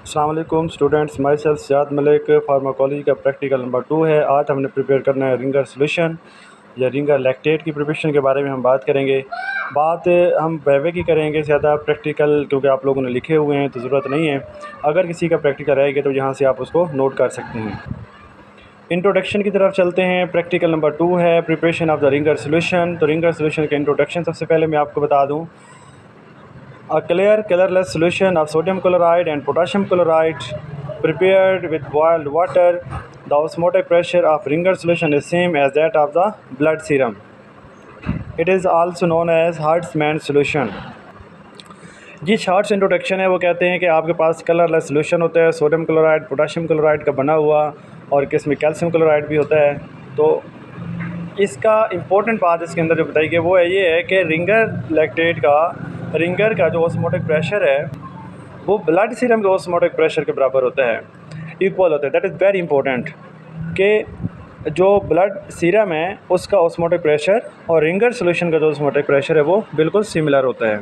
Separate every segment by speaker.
Speaker 1: अस्सलाम वालेकुम students, myself Siyad Malik. Pharmacology का प्रैक्टिकल नंबर 2 है। आज हमने प्रिपेयर करना है रिंगर सोल्यूशन या रिंगर लैक्टेट की प्रिपरेशन के बारे में हम बात करेंगे। बात हम वाइवे की करेंगे ज़्यादा, प्रैक्टिकल क्योंकि आप लोगों ने लिखे हुए हैं तो ज़रूरत नहीं है। अगर किसी का प्रैक्टिकल रहेगा तो यहाँ से आप उसको नोट कर सकते हैं। इंट्रोडक्शन की तरफ चलते हैं। प्रैक्टिकल नंबर 2 है preparation of the Ringer solution. तो रिंगर सोल्यूशन के इंट्रोडक्शन सबसे पहले मैं आपको बता दूँ। A clear colorless solution of sodium chloride and potassium chloride prepared with boiled water. The osmotic pressure of ringer solution is same as that of the blood serum. It is also known as Hartmann solution. Ji shorts introduction है। वो कहते हैं कि आपके पास colourless solution होता है sodium chloride potassium chloride का बना हुआ, और किसमें कैल्शियम क्लोराइड भी होता है। तो इसका इम्पोर्टेंट बात इसके अंदर जो बताई गई वो ये है कि रिंगर का जो ऑस्मोटिक प्रेशर है वो ब्लड सीरम के ऑस्मोटिक प्रेशर के बराबर होता है, इक्वल होता है। दैट इज़ वेरी इंपॉर्टेंट कि जो ब्लड सीरम है उसका ऑस्मोटिक प्रेशर और रिंगर सोल्यूशन का जो ऑस्मोटिक प्रेशर है वो बिल्कुल सिमिलर होता है।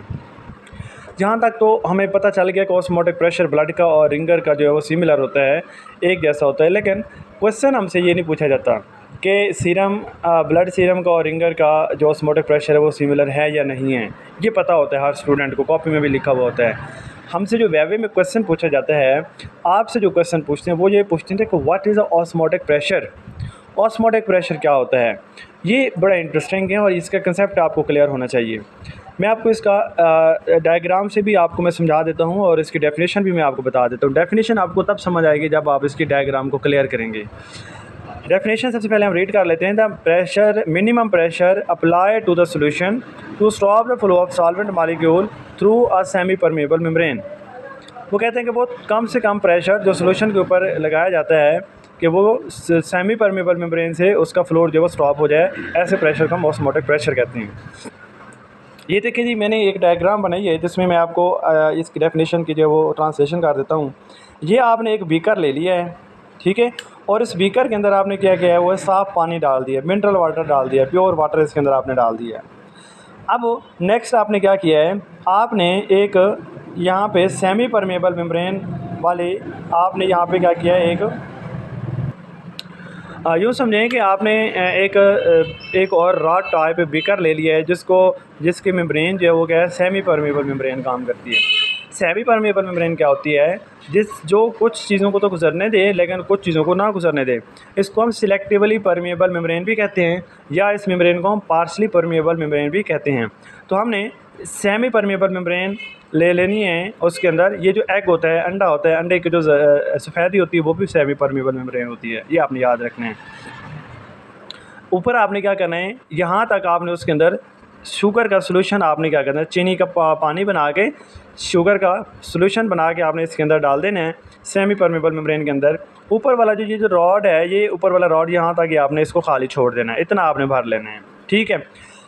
Speaker 1: जहाँ तक तो हमें पता चल गया कि ऑस्मोटिक प्रेशर ब्लड का और रिंगर का जो है वो सिमिलर होता है, एक जैसा होता है। लेकिन क्वेश्चन हमसे ये नहीं पूछा जाता कि सीरम ब्लड सीरम का और रिंगर का जो ऑस्मोटिक प्रेशर है वो सिमिलर है या नहीं है। ये पता होता है हर स्टूडेंट को, कॉपी में भी लिखा हुआ होता है। हमसे जो वाइवा में क्वेश्चन पूछा जाता है, आपसे जो क्वेश्चन पूछते हैं वो ये पूछते हैं कि what is the osmotic pressure. Osmotic pressure क्या होता है, ये बड़ा इंटरेस्टिंग है और इसका कंसेप्ट आपको क्लियर होना चाहिए। मैं आपको इसका डायग्राम से भी आपको मैं समझा देता हूँ और इसकी डेफिनेशन भी मैं आपको बता देता हूँ। डेफिनेशन आपको तब समझ आएगी जब आप इसकी डायग्राम को क्लियर करेंगे। डेफिनेशन सबसे पहले हम रीड कर लेते हैं। The pressure minimum pressure apply to the solution to stop the flow of solvent molecule through a semi permeable membrane. वो कहते हैं कि बहुत कम से कम प्रेशर जो सोल्यूशन के ऊपर लगाया जाता है कि वो सेमी परमेबल मेम्ब्रेन से उसका फ्लो जो वो स्टॉप हो जाए, ऐसे प्रेशर को हम ऑस्मोटिक प्रेशर कहते हैं। ये देखिए जी, मैंने एक डायग्राम बनाई है जिसमें मैं आपको इसकी डेफिनेशन की जो वो ट्रांसलेशन कर देता हूँ। ये आपने एक बीकर ले लिया है, ठीक है, और इस बीकर के अंदर आपने क्या किया है, वो साफ़ पानी डाल दिया, मिनरल वाटर डाल दिया, प्योर वाटर इसके अंदर आपने डाल दिया। अब नेक्स्ट आपने क्या किया है, आपने एक यहाँ पे सेमी परमेबल मेम्ब्रेन वाले आपने यहाँ पे क्या किया है, एक यूँ समझें कि आपने एक और रॉड टाइप बीकर ले लिया है जिसकी मेम्ब्रेन जो है वो क्या है, सेमी परमेबल मेम्ब्रेन काम करती है। सेमी परमेबल मेम्ब्रेन क्या होती है, जो कुछ चीज़ों को तो गुजरने दे लेकिन कुछ चीज़ों को ना गुजरने दे। इसको हम सिलेक्टिवली परमेबल मेम्ब्रेन भी कहते हैं, या इस मेम्ब्रेन को हम पार्शली परमेबल मेम्ब्रेन भी कहते हैं। तो हमने सेमी परमेबल मेम्ब्रेन ले लेनी है। उसके अंदर ये जो एग होता है, अंडा होता है, अंडे की जो सफ़ेदी होती है वो भी सेमी परमेबल मेम्ब्रेन होती है। ये आपने याद रखना है। ऊपर आपने क्या करना है, यहाँ तक आपने उसके अंदर शुगर का सोल्यूशन आपने क्या करना है, चीनी का पानी बना के शुगर का सोल्यूशन बना के आपने इसके अंदर डाल देना है सेमी परमेबल मेम्ब्रेन के अंदर। ऊपर वाला जो रॉड है, ये ऊपर वाला रॉड यहाँ तक ये आपने इसको खाली छोड़ देना है, इतना आपने भर लेना है, ठीक है।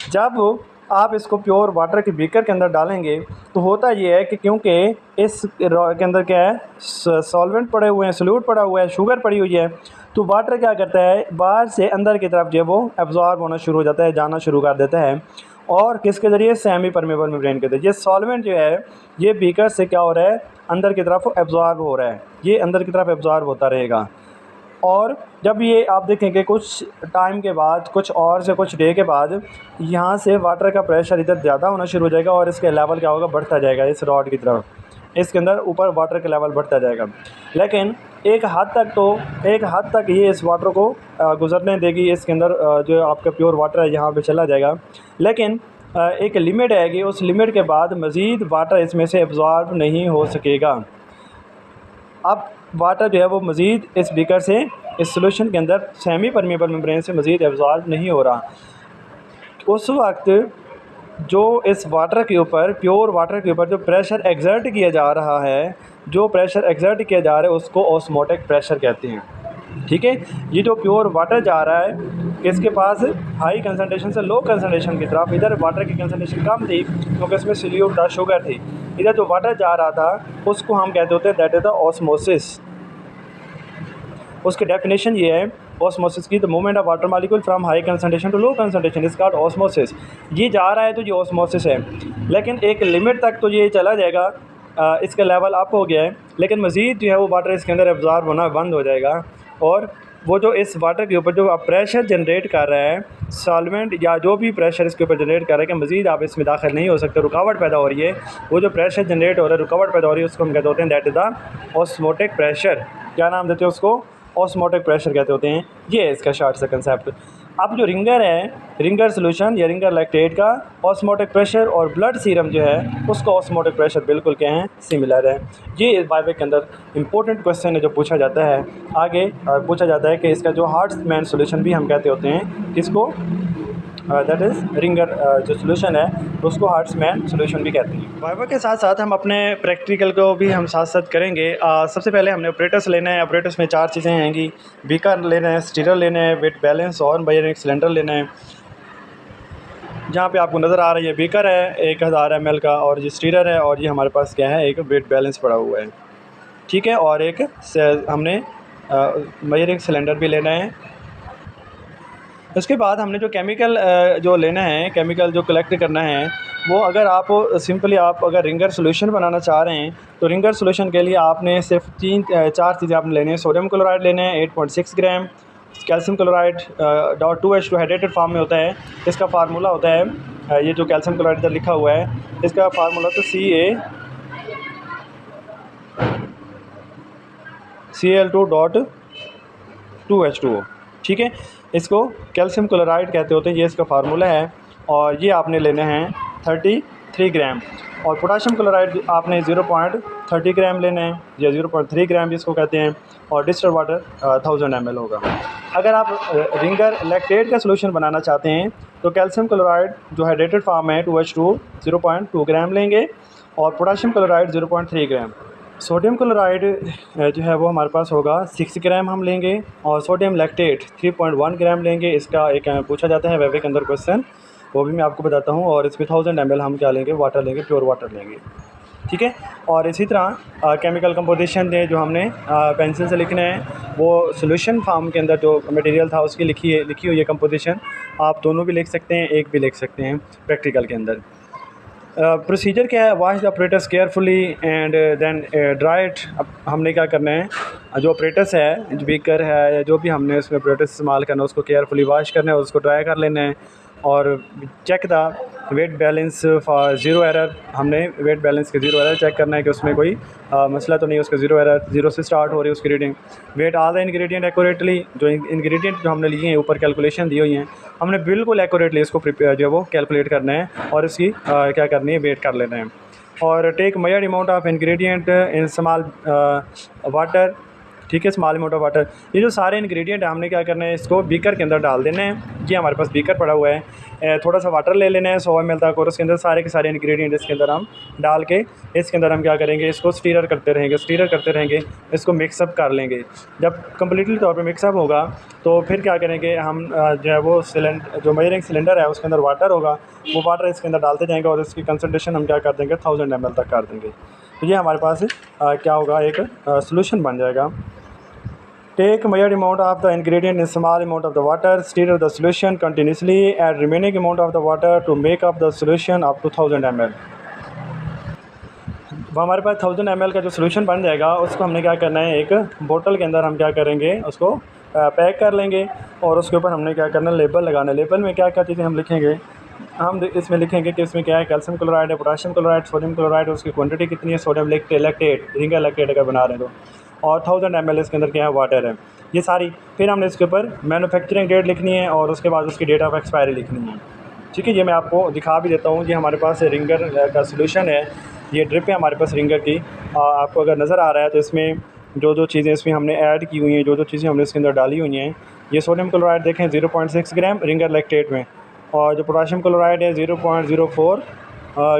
Speaker 1: जब आप इसको प्योर वाटर के बीकर के अंदर डालेंगे तो होता ये है कि क्योंकि इस के अंदर क्या है, सॉल्वेंट पड़े हुए हैं, सोल्यूट पड़ा हुआ है, शुगर पड़ी हुई है, तो वाटर क्या करता है, बाहर से अंदर की तरफ जो वो एब्जॉर्ब होना शुरू हो जाता है, जाना शुरू कर देता है। और किसके ज़रिए, सेमी परमेबल मेम्ब्रेन के ज़रिए। ये सॉल्वेंट जो है ये बीकर से क्या हो रहा है, अंदर की तरफ एब्जॉर्ब हो रहा है, ये अंदर की तरफ एब्जॉर्ब होता रहेगा। और जब ये आप देखेंगे कुछ टाइम के बाद, कुछ डे के बाद, यहाँ से वाटर का प्रेशर इधर ज़्यादा होना शुरू हो जाएगा और इसके लेवल क्या होगा, बढ़ता जाएगा इस रॉड की तरफ, इसके अंदर ऊपर वाटर का लेवल बढ़ता जाएगा। लेकिन एक हद तक ये इस वाटर को गुजरने देगी, इसके अंदर जो आपका प्योर वाटर है यहाँ पे चला जाएगा। लेकिन एक लिमिट है कि उस लिमिट के बाद मज़ीद वाटर इसमें से एब्जॉर्ब नहीं हो सकेगा। अब वाटर जो है वो मज़ीद इस बीकर से, इस सोल्यूशन के अंदर सेमी परमेबल मेम्ब्रेन से मज़ीद एब्जॉर्ब नहीं हो रहा। उस वक्त जो इस वाटर के ऊपर, प्योर वाटर के ऊपर जो प्रेशर एक्सर्ट किया जा रहा है, उसको ऑस्मोटिक प्रेशर कहते हैं, ठीक है। ये जो प्योर वाटर जा रहा है इसके पास हाई कंसंट्रेशन से लो कंसंट्रेशन की तरफ, इधर वाटर की कंसंट्रेशन कम थी क्योंकि इसमें सोल्यूट था, शुगर थी, इधर जो वाटर जा रहा था उसको हम कहते होते हैं दैट इज़ द ऑस्मोसिस। उसकी डेफिनेशन ये है ऑस्मोसिस की, the movement of water molecule from high concentration to low concentration is called osmosis. ये जा रहा है तो ये ऑस्मोसिस है, लेकिन एक लिमिट तक तो ये चला जाएगा, इसका लेवल अप हो गया है, लेकिन मज़ीद जो है वो वाटर इसके अंदर एब्ज़ॉर्ब होना बंद हो जाएगा और वो जो इस वाटर के ऊपर जो आप प्रेशर जनरेट कर रहा है, सॉल्वेंट या जो भी प्रेशर इसके ऊपर जनरेट कर रहा है कि मज़ीद आप इसमें दाखिल नहीं हो सकते, रुकावट पैदा हो रही है, वो जो प्रेशर जनरेट हो रहा है, रुकावट पैदा हो रही है, उसको हम कहते होते हैं that is the osmotic pressure. क्या नाम देते हैं उसको? ऑस्मोटिक प्रेशर कहते होते हैं। ये है इसका शॉर्ट सा कंसेप्ट। अब जो रिंगर है, रिंगर सोल्यूशन या रिंगर लैक्टेट का ऑस्मोटिक प्रेशर और ब्लड सीरम जो है उसका ऑस्मोटिक प्रेशर बिल्कुल क्या है, सिमिलर है। ये इस बायोवेक के अंदर इंपॉर्टेंट क्वेश्चन है जो पूछा जाता है। आगे पूछा जाता है कि इसका जो हार्ट्समैन सोल्यूशन भी हम कहते होते हैं, किसको? दैट इज़ रिंगर जो सोल्यूशन है उसको हार्ट्समैन सोल्यूशन भी कहते हैं। बायोवेक के साथ साथ हम अपने प्रैक्टिकल को भी हम साथ साथ करेंगे। सबसे पहले हमने ऑपरेटर्स लेना है। ऑपरेटर्स में 4 चीज़ें आएंगी, बीकर लेना है, स्टीरर लेना है, वेट बैलेंस और बायोनिक सिलेंडर लेना है। जहाँ पे आपको नज़र आ रही है बीकर है 1000 ml का, और ये स्टीरर है, और ये हमारे पास क्या है, एक वेट बैलेंस पड़ा हुआ है, ठीक है। और एक हमने बायोनिक सिलेंडर भी लेना है। उसके बाद हमने जो केमिकल जो लेना है, केमिकल जो कलेक्ट करना है, वो अगर आप सिंपली आप अगर रिंगर सोल्यूशन बनाना चाह रहे हैं तो रिंगर सोल्यूशन के लिए आपने सिर्फ 4 चीज़ें आपने लेनी है। सोडियम क्लोराइड लेने हैं 8.6 gram, calcium chloride .2H2 hydrated form में होता है। इसका फार्मूला होता है ये जो कैल्शियम क्लोराइड इधर लिखा हुआ है, इसका फार्मूला तो CaCl2.2H2O, ठीक है। इसको कैल्शियम क्लोराइड कहते होते हैं, ये इसका फार्मूला है। और ये आपने लेने हैं 33 ग्राम। और पोटाशियम क्लोराइड आपने 0.30 ग्राम लेना है, या 0.3 ग्राम जिसको कहते हैं। और डिस्टिल्ड वाटर 1000 ml होगा। अगर आप रिंगर लैक्टेट का सोल्यूशन बनाना चाहते हैं तो कैल्शियम क्लोराइड जो हाइड्रेटेड फॉर्म है 2H2 0.2 ग्राम लेंगे, और पोटाशियम क्लोराइड 0.3 ग्राम। सोडियम क्लोराइड जो है वो हमारे पास होगा 6 ग्राम हम लेंगे, और सोडियम लैक्टेट 3.1 ग्राम लेंगे। इसका एक पूछा जाता है बायोवेक के अंदर क्वेश्चन, वो भी मैं आपको बताता हूँ। और इसमें 1000 ml हम क्या लेंगे, वाटर लेंगे, प्योर वाटर लेंगे, ठीक है। और इसी तरह केमिकल कंपोजिशन जो हमने पेंसिल से लिखना है, वो सोल्यूशन फार्म के अंदर जो मटेरियल था उसकी लिखी हुई है कंपोजिशन। आप दोनों भी लिख सकते हैं, एक भी लिख सकते हैं प्रैक्टिकल के अंदर। प्रोसीजर क्या है? Wash the operators carefully and then dry it. अब हमने क्या करना है, जो ऑपरेटर्स है, जो बीकर है, या जो भी हमने उसमें ऑपरेटर्स इस्तेमाल करना है, उसको केयरफुली वॉश करना है और उसको ड्राई कर लेना है। और check the weight balance for zero error. हमने वेट बैलेंस के ज़ीरो एरर चेक करना है कि उसमें कोई मसला तो नहीं, उसका ज़ीरो एरर, ज़ीरो से स्टार्ट हो रही है उसकी reading. Weigh all the ingredient accurately. जो इंग्रेडिएंट जो हमने लिए हैं, ऊपर कैलकुलेशन दी हुई हैं, हमने बिल्कुल एक्यूरेटली इसको प्रिपेयर जो है वो कैलकुलेट करना है और इसकी क्या करनी है, वेट कर लेना है। और take measured amount of ingredient in small water, ठीक है, स्मॉल अमाउंट ऑफ वाटर। ये जो सारे इंग्रेडिएंट है हमने क्या करना है, इसको बीकर के अंदर डाल देना है। ये हमारे पास बीकर पड़ा हुआ है, थोड़ा सा वाटर ले लेना है 100 ml तक, और उसके अंदर सारे के सारे इंग्रेडिएंट इसके अंदर हम डाल के इसके अंदर हम क्या करेंगे, इसको स्टीरर करते रहेंगे, इसको मिक्सअप कर लेंगे। जब कम्प्लीटली तौर पर मिक्सअप होगा तो फिर क्या करेंगे हम, जो है वो जो मेजरिंग सिलेंडर है उसके अंदर वाटर होगा, वो वाटर इसके अंदर डालते जाएंगे और इसकी कंसनट्रेशन हम क्या कर देंगे, 1000 ml तक कर देंगे। तो ये हमारे पास क्या होगा, एक सोल्यूशन बन जाएगा। Take measured amount of the ingredient in small amount of the water. Stir the solution continuously. Add remaining amount of the water to make up the solution up to 1000 ml. वो हमारे पास 1000 ml का जो solution बन जाएगा उसको हमने क्या करना है, एक बोतल के अंदर हम क्या करेंगे, उसको पैक कर लेंगे। और उसके ऊपर हमने क्या करना है, लेबल लगाना है। लेबल में क्या क्या चीज़ें हम लिखेंगे, हम इसमें लिखेंगे कि इसमें क्या है, कैल्शियम क्लोराइड है, पोटाशियम क्लोराइड, सोडियम क्लोराइड, उसकी क्वांटिटी कितनी है, सोडियम लैक्टेट, रिंगर लैक्टेट अगर बना रहे हैं तो, और 1000 ml इसके अंदर क्या है, वाटर है। ये सारी फिर हमने इसके ऊपर मैन्युफैक्चरिंग डेट लिखनी है और उसके बाद उसकी डेट ऑफ एक्सपायरी लिखनी है, ठीक है। ये मैं आपको दिखा भी देता हूँ। ये हमारे पास रिंगर का सोल्यूशन है, ये ड्रिप है हमारे पास रिंगर की। आपको अगर नज़र आ रहा है तो इसमें जो चीज़ें इसमें हमने ऐड की हुई हैं, जो चीज़ें हमने इसके अंदर डाली हुई हैं, ये सोडियम क्लोराइड देखें 0.6 ग्राम रिंगर लैक्टेट में, और जो पोटाशियम क्लोराइड है 0.04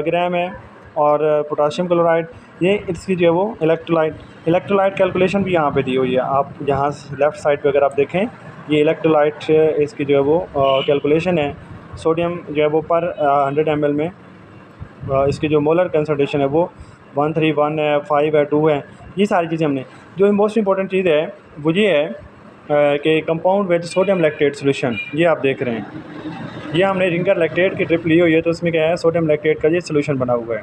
Speaker 1: ग्राम है। और पोटाशियम क्लोराइड ये इसकी जो है वो इलेक्ट्रोलाइट कैलकुलेशन भी यहाँ पे दी हुई है। आप यहाँ लेफ़्ट साइड पे अगर आप देखें, ये इलेक्ट्रोलाइट इसकी जो है वो कैलकुलेशन है। सोडियम जो है वो पर 100 ml में इसकी जो मोलर कंसंट्रेशन है वो 131 है, 5 है, 2 है। ये सारी चीज़ें हमने, जो मोस्ट इंपॉर्टेंट चीज़ है वो ये है कि compound with sodium lactate solution, ये आप देख रहे हैं, ये हमने रिंगर लैक्टेट की ड्रिप ली हुई है, तो इसमें क्या है, सोडियम लैक्टेट का ये सोल्यूशन बना हुआ है।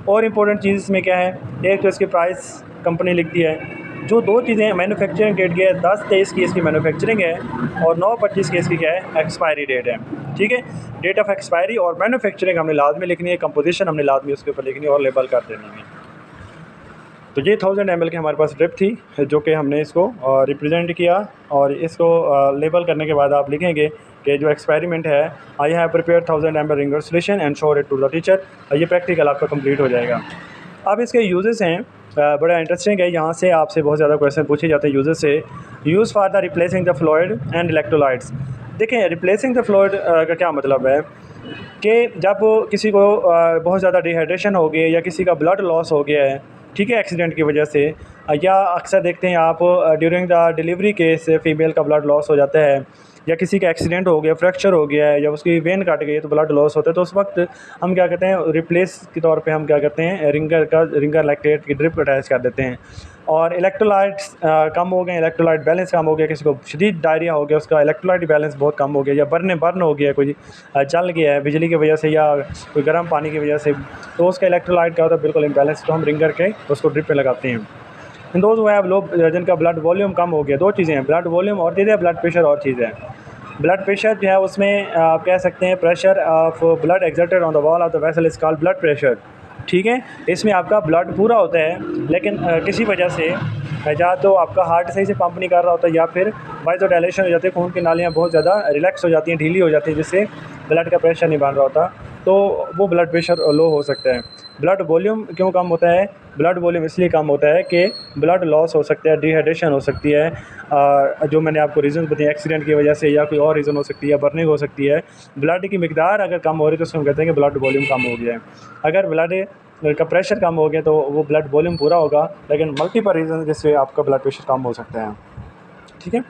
Speaker 1: और इम्पोर्टेंट चीज़ इसमें क्या है, एक तो इसकी प्राइस कंपनी लिखती है। जो दो चीज़ें मैन्युफैक्चरिंग डेट की है, 10-23 की इसकी मैन्युफैक्चरिंग है और 9-25 की इसकी क्या है, एक्सपायरी डेट है। ठीक है, डेट ऑफ एक्सपायरी और मैन्युफैक्चरिंग हमने लाजमी लिखनी है, कंपोजिशन हमने लाजमी उसके ऊपर लिखनी है और लेबल कर देनी है। तो ये 1000 ml की हमारे पास ड्रिप थी, जो कि हमने इसको रिप्रेजेंट किया, और इसको लेबल करने के बाद आप लिखेंगे कि जो एक्सपेरिमेंट है, I have prepare 1000 ml Ringer solution and show it to the teacher. ये प्रैक्टिकल आपका कंप्लीट हो जाएगा। अब इसके यूजेस हैं, बड़ा इंटरेस्टिंग है, यहाँ से आपसे बहुत ज़्यादा क्वेश्चन पूछे जाते हैं यूजेस से। Use for the replacing the fluid and electrolytes. देखें, रिप्लेसिंग द फ्लूइड का क्या मतलब है कि जब किसी को बहुत ज़्यादा डिहाइड्रेशन हो गई या किसी का ब्लड लॉस हो गया है, ठीक है, एक्सीडेंट की वजह से, या अक्सर देखते हैं आप during the delivery case female का ब्लड लॉस हो जाता है, या किसी का एक्सीडेंट हो गया, फ्रैक्चर हो गया है, या उसकी वेन कट गई है तो ब्लड लॉस होता है, तो उस वक्त हम क्या कहते हैं, रिप्लेस के तौर पे हम क्या करते हैं, रिंगर लैक्टेट की ड्रिप अटैच कर देते हैं। और इलेक्ट्रोलाइट्स कम हो गए, इलेक्ट्रोलाइट बैलेंस कम हो गया, किसी को शदीद डायरिया हो गया, उसका इलेक्ट्रोलाइट बैलेंस बहुत कम हो गया, या बर्न हो गया, कोई जल गया है बिजली की वजह से या कोई गर्म पानी की वजह से, तो उसका इलेक्ट्रोलाइट क्या होता है, बिल्कुल इम्बैलेंस, तो हम रिंगर के उसको ड्रिप पे लगाते हैं। दोस्त वो है लोग जिनका ब्लड वॉल्यूम कम हो गया, दो चीज़ें हैं, ब्लड वॉल्यूम और चीज़ है, ब्लड प्रेशर और चीज़ है। ब्लड प्रेशर जो है उसमें आप कह सकते हैं pressure of blood exerted on the wall of the vessel is called blood pressure. ठीक है, इसमें आपका ब्लड पूरा होता है, लेकिन किसी वजह से या तो आपका हार्ट सही से पंप नहीं कर रहा होता, या फिर वाइजोडाइलेशन हो जाती है, खून की नालियाँ बहुत ज़्यादा रिलैक्स हो जाती हैं, ढीली हो जाती हैं, जिससे ब्लड का प्रेशर नहीं बन रहा होता, तो वो ब्लड प्रेशर लो हो सकता है। ब्लड वॉल्यूम क्यों कम होता है? ब्लड वॉल्यूम इसलिए कम होता है कि ब्लड लॉस हो सकता है, डिहाइड्रेशन हो सकती है, जो मैंने आपको रीज़न बताए, एक्सीडेंट की वजह से, या कोई और रीज़न हो सकती है, या बर्निंग हो सकती है। ब्लड की मिकदार अगर कम हो रही है तो उसको हम कहते हैं कि ब्लड वॉल्यूम कम हो गया है। अगर ब्लड का प्रेशर कम हो गया तो वो ब्लड वॉल्यूम पूरा होगा, लेकिन मल्टीपल रीज़न जिससे आपका ब्लड प्रेशर कम हो सकता है। ठीक है,